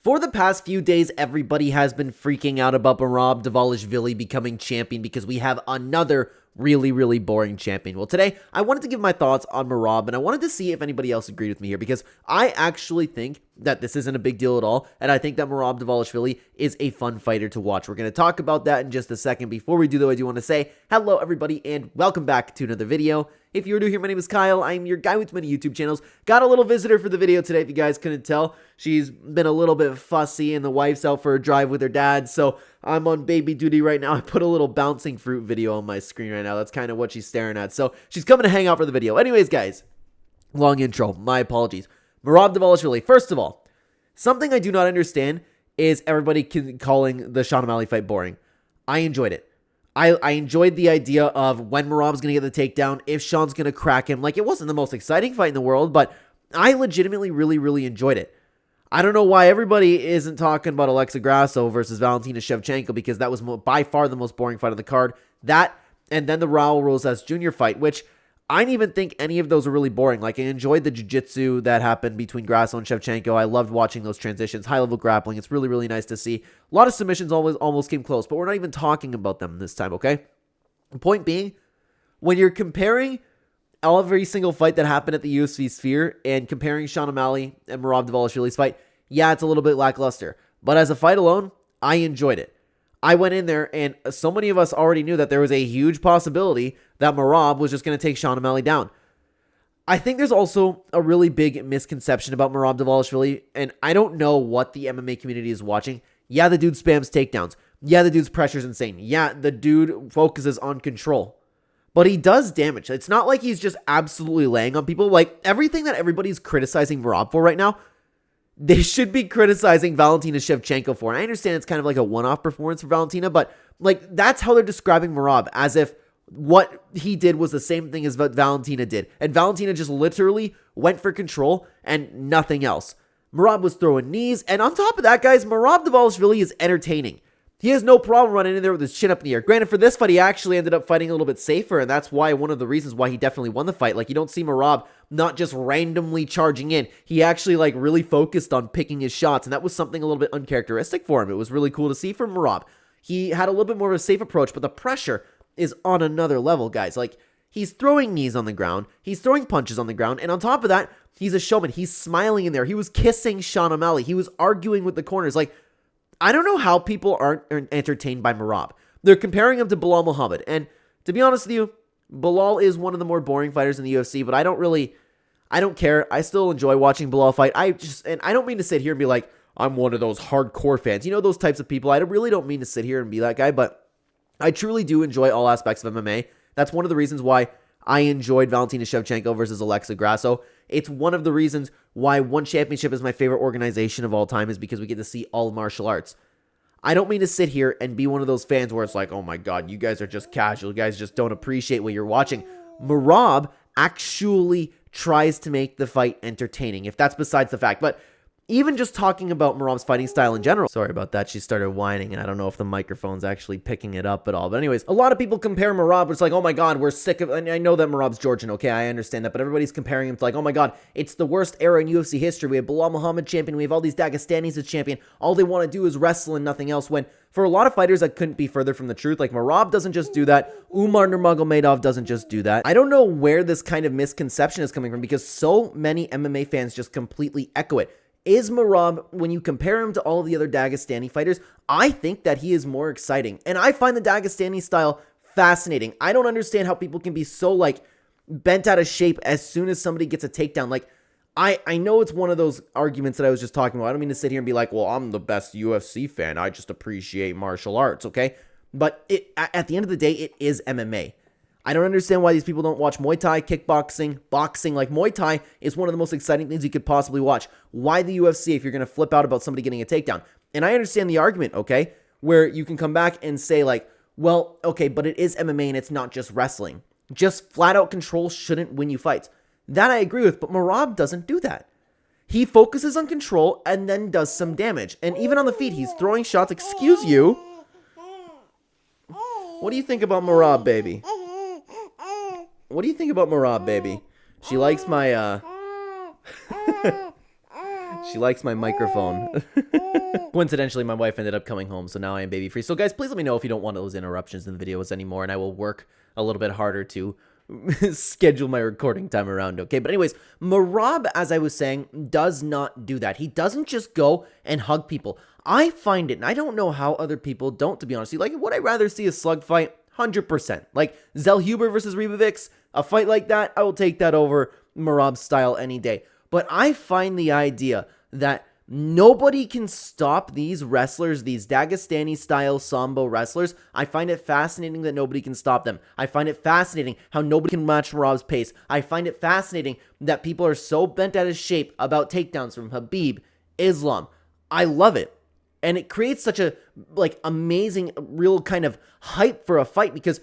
For the past few days, everybody has been freaking out about Merab Dvalishvili becoming champion because we have another really boring champion. Well, today, I wanted to give my thoughts on Merab, and I wanted to see if anybody else agreed with me here, because I actually think that this isn't a big deal at all, and I think that Merab Dvalishvili is a fun fighter to watch. We're going to talk about that in just a second. Before we do, though, I do want to say hello, everybody, and welcome back to another video. If you're new here, my name is Kyle. I'm your guy with many YouTube channels. Got a little visitor for the video today, if you guys couldn't tell. She's been a little bit fussy, and the wife's out for a drive with her dad, so I'm on baby duty right now. I put a little bouncing fruit video on my screen right now. That's kind of what she's staring at. So she's coming to hang out for the video. Anyways, guys, long intro. My apologies. Merab Dvalishvili. First of all, something I do not understand is everybody calling the Sean O'Malley fight boring. I enjoyed it. I enjoyed the idea of when Merab's going to get the takedown, if Sean's going to crack him. Like, it wasn't the most exciting fight in the world, but I legitimately really enjoyed it. I don't know why everybody isn't talking about Alexa Grasso versus Valentina Shevchenko, because that was by far the most boring fight on the card. That, and then the Raul Rosas Jr. fight, which I didn't even think any of those were really boring. Like, I enjoyed the jiu-jitsu that happened between Grasso and Shevchenko. I loved watching those transitions, high-level grappling. It's really nice to see. A lot of submissions almost came close, but we're not even talking about them this time, okay? The point being, when you're comparing every single fight that happened at the UFC Sphere and comparing Sean O'Malley and Merab Dvalishvili's fight, yeah, it's a little bit lackluster. But as a fight alone, I enjoyed it. I went in there, and so many of us already knew that there was a huge possibility that Merab was just going to take Sean O'Malley down. I think there's also a really big misconception about Merab Dvalishvili, and I don't know what the MMA community is watching. Yeah, the dude spams takedowns. Yeah, the dude's pressure's insane. Yeah, the dude focuses on control. But he does damage. It's not like he's just absolutely laying on people. Like, everything that everybody's criticizing Merab for right now, they should be criticizing Valentina Shevchenko for. And I understand it's kind of like a one-off performance for Valentina, but like, that's how they're describing Merab, as if what he did was the same thing as what Valentina did. And Valentina just literally went for control and nothing else. Merab was throwing knees, and on top of that, guys, Merab Dvalishvili is entertaining. He has no problem running in there with his chin up in the air. Granted, for this fight, he actually ended up fighting a little bit safer, and that's why one of the reasons why he definitely won the fight. Like, you don't see Merab not just randomly charging in. He actually, like, really focused on picking his shots, and that was something a little bit uncharacteristic for him. It was really cool to see from Merab. He had a little bit more of a safe approach, but the pressure is on another level, guys. Like, he's throwing knees on the ground. He's throwing punches on the ground, and on top of that, he's a showman. He's smiling in there. He was kissing Sean O'Malley. He was arguing with the corners. Like, I don't know how people aren't entertained by Merab. They're comparing him to Belal Muhammad. And to be honest with you, Belal is one of the more boring fighters in the UFC, but I don't care. I still enjoy watching Belal fight. And I don't mean to sit here and be like, I'm one of those hardcore fans. You know, those types of people. I really don't mean to sit here and be that guy, but I truly do enjoy all aspects of MMA. That's one of the reasons why I enjoyed Valentina Shevchenko versus Alexa Grasso. It's one of the reasons why One Championship is my favorite organization of all time, is because we get to see all martial arts. I don't mean to sit here and be one of those fans where it's like, oh my god, you guys are just casual. You guys just don't appreciate what you're watching. Merab actually tries to make the fight entertaining, if that's besides the fact. But even just talking about Merab's fighting style in general. Sorry about that. She started whining, and I don't know if the microphone's actually picking it up at all. But anyways, a lot of people compare Merab. It's like, oh my god, we're sick of... And I know that Merab's Georgian, okay? I understand that. But everybody's comparing him to like, oh my god, it's the worst era in UFC history. We have Belal Muhammad champion. We have all these Dagestanis as champion. All they want to do is wrestle and nothing else. When for a lot of fighters, that couldn't be further from the truth. Like, Merab doesn't just do that. Umar Nurmagomedov doesn't just do that. I don't know where this kind of misconception is coming from, because so many MMA fans just completely echo it. Is Merab, when you compare him to all of the other Dagestani fighters, I think that he is more exciting. And I find the Dagestani style fascinating. I don't understand how people can be so, like, bent out of shape as soon as somebody gets a takedown. Like, I know it's one of those arguments that I was just talking about. I don't mean to sit here and be like, well, I'm the best UFC fan. I just appreciate martial arts, okay? But at the end of the day, it is MMA. I don't understand why these people don't watch Muay Thai, kickboxing, boxing. Like, Muay Thai is one of the most exciting things you could possibly watch. Why the UFC if you're going to flip out about somebody getting a takedown? And I understand the argument, okay, where you can come back and say, like, well, okay, but it is MMA and it's not just wrestling. Just flat-out control shouldn't win you fights. That I agree with, but Merab doesn't do that. He focuses on control and then does some damage. And even on the feet, he's throwing shots. Excuse you. What do you think about Merab, baby? What do you think about Merab, baby? She likes my, She likes my microphone. Coincidentally, my wife ended up coming home, so now I am baby free. So guys, please let me know if you don't want those interruptions in the videos anymore, and I will work a little bit harder to schedule my recording time around, okay? But anyways, Merab, as I was saying, does not do that. He doesn't just go and hug people. I find it, and I don't know how other people don't, to be honest. Like, would I rather see a slug fight? 100%. Like, Zellhuber versus Ribovics, a fight like that, I will take that over Merab's style any day. But I find the idea that nobody can stop these wrestlers, these Dagestani-style Sambo wrestlers. I find it fascinating that nobody can stop them. I find it fascinating how nobody can match Merab's pace. I find it fascinating that people are so bent out of shape about takedowns from Khabib, Islam. I love it. And it creates such a, like, amazing, real kind of hype for a fight, because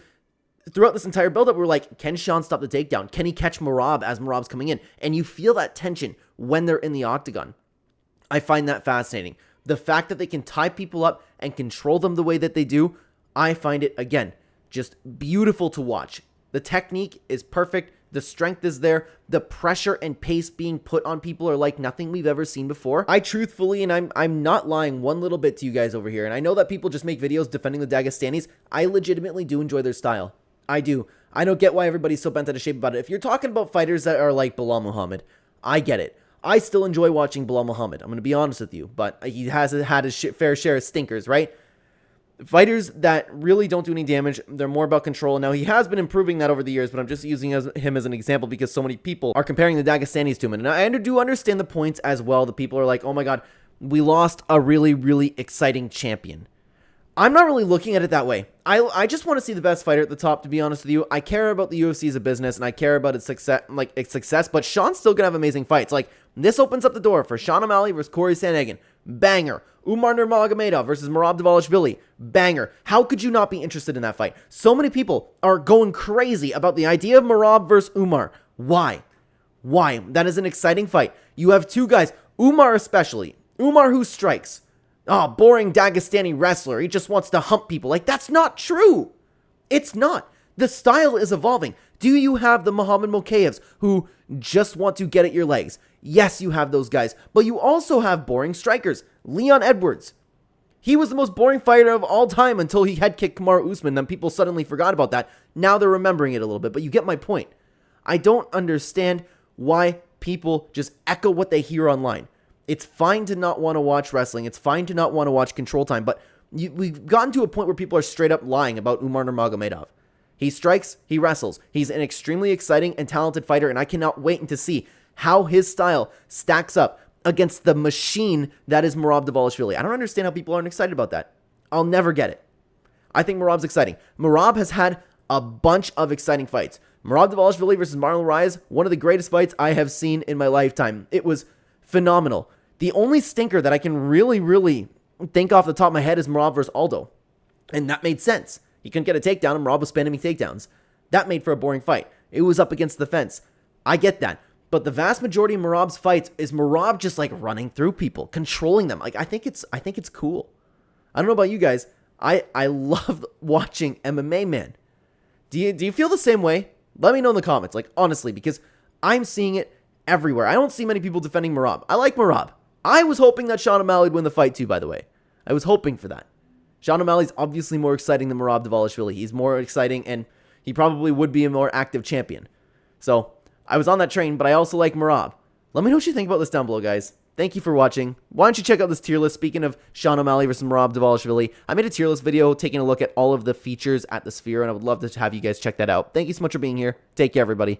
throughout this entire build-up, we're like, can Sean stop the takedown? Can he catch Merab as Merab's coming in? And you feel that tension when they're in the octagon. I find that fascinating. The fact that they can tie people up and control them the way that they do, I find it, again, just beautiful to watch. The technique is perfect. The strength is there. The pressure and pace being put on people are like nothing we've ever seen before. I truthfully, and I'm not lying one little bit to you guys over here, and I know that people just make videos defending the Dagestanis. I legitimately do enjoy their style. I do. I don't get why everybody's so bent out of shape about it. If you're talking about fighters that are like Bilal Muhammad, I get it. I still enjoy watching Bilal Muhammad. I'm going to be honest with you, but he has had his fair share of stinkers, right? Fighters that really don't do any damage, they're more about control. Now, he has been improving that over the years, but I'm just using him as an example because so many people are comparing the Dagestanis to him. And I do understand the points as well. The people are like, oh my God, we lost a really, really exciting champion. I'm not really looking at it that way. I just want to see the best fighter at the top, to be honest with you. I care about the UFC as a business, and I care about its success, but Sean's still going to have amazing fights. Like, this opens up the door for Sean O'Malley versus Corey Sandhagen. Banger. Umar Nurmagomedov versus Merab Dvalishvili. Banger. How could you not be interested in that fight? So many people are going crazy about the idea of Merab versus Umar. Why? Why? That is an exciting fight. You have two guys, Umar especially. Umar who strikes. Oh, boring Dagestani wrestler. He just wants to hump people. Like, that's not true. It's not. The style is evolving. Do you have the Muhammad Mokayevs who just want to get at your legs? Yes, you have those guys. But you also have boring strikers. Leon Edwards. He was the most boring fighter of all time until he head kicked Kamaru Usman. Then people suddenly forgot about that. Now they're remembering it a little bit. But you get my point. I don't understand why people just echo what they hear online. It's fine to not want to watch wrestling. It's fine to not want to watch Control Time. But we've gotten to a point where people are straight up lying about Umar Nurmagomedov. He strikes, he wrestles. He's an extremely exciting and talented fighter, and I cannot wait to see how his style stacks up against the machine that is Merab Dvalishvili. I don't understand how people aren't excited about that. I'll never get it. I think Merab's exciting. Merab has had a bunch of exciting fights. Merab Dvalishvili versus Marlon Reyes, one of the greatest fights I have seen in my lifetime. It was phenomenal. The only stinker that I can really think off the top of my head is Merab versus Aldo. And that made sense. He couldn't get a takedown, and Merab was spamming takedowns. That made for a boring fight. It was up against the fence. I get that. But the vast majority of Merab's fights is Merab just like running through people, controlling them. Like, I think it's cool. I don't know about you guys. I love watching MMA, man. Do you feel the same way? Let me know in the comments, like, honestly, because I'm seeing it everywhere. I don't see many people defending Merab. I like Merab. I was hoping that Sean O'Malley would win the fight too, by the way. I was hoping for that. Sean O'Malley's obviously more exciting than Merab Dvalishvili. He's more exciting, and he probably would be a more active champion. So, I was on that train, but I also like Merab. Let me know what you think about this down below, guys. Thank you for watching. Why don't you check out this tier list? Speaking of Sean O'Malley versus Merab Dvalishvili, I made a tier list video taking a look at all of the features at the Sphere, and I would love to have you guys check that out. Thank you so much for being here. Take care, everybody.